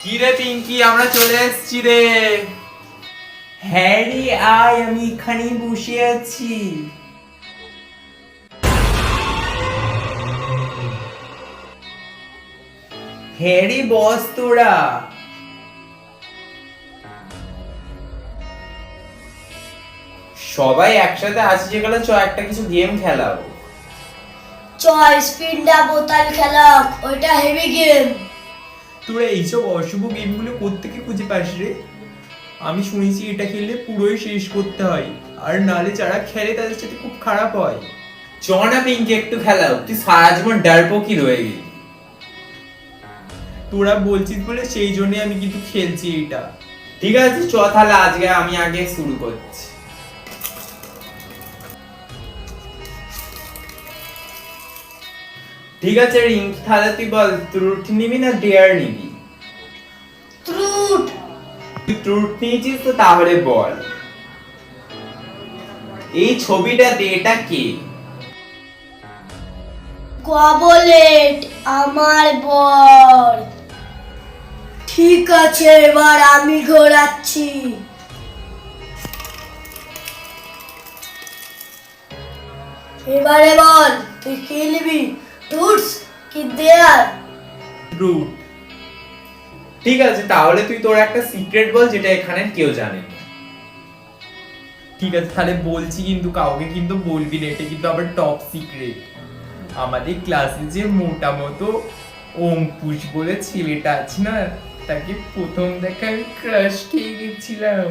কি রে পিঙ্কি, আমরা চলে এসেছি রে। হ্যারি আয়, আমি এখানেই বসে আছি। হ্যারি বস তোরা। সবাই একসাথে আসি যেখানে চ একটা কিছু গেম খেলাবো। স্পিনটা বোতাল খেলা, ওইটা হেভি গেম। তোরা এইসব অশুভ গেমগুলো কোত্থেকে খুঁজে পাস রে? আমি শুনেছি এটা খেললে পুরোই শেষ করতে হয়, আর নালে যারা খেলে তাদের সাথে খুব খারাপ হয়। চ না পিঙ্কি একটু খেলাও, তুই সারা জীবন ডারপোকি রয়ে গেলি। তোরা বলছিস বলে সেই জন্য আমি কিন্তু খেলছি এটা। ঠিক আছে চ তাহলে, আজকে আমি আগে শুরু করছি। ঠিক আছে রিঙ্কি, তাহলে তুই বল ট্রুথ নিবি না ডেয়ার নিবি? ট্রুথ। তুই ট্রুথ নিয়েছিস তো তাহলে বল, এই ছবিটা দে, এটা কে? গবলেট, আমার বর। ঠিক আছে, এবার আমি ঘোরাচ্ছি। এবারে বল তুই কি নিবি, ট্রুথ কি দেয়ার? ট্রুথ। ঠিক আছে তাহলে তুই তোর একটা সিক্রেট বল যেটা এখানে কেউ জানে না। ঠিক আছে তাহলে বলছি, কিন্তু কাউকে কিন্তু বলবি না, এটা কিন্তু আবার টপ সিক্রেট। আমাদের ক্লাসে যে মোটা মতো অঙ্কুশ বলে ছেলেটা আছে না, তাকে প্রথম দেখায় ক্রাশ খেয়ে গেছিলাম।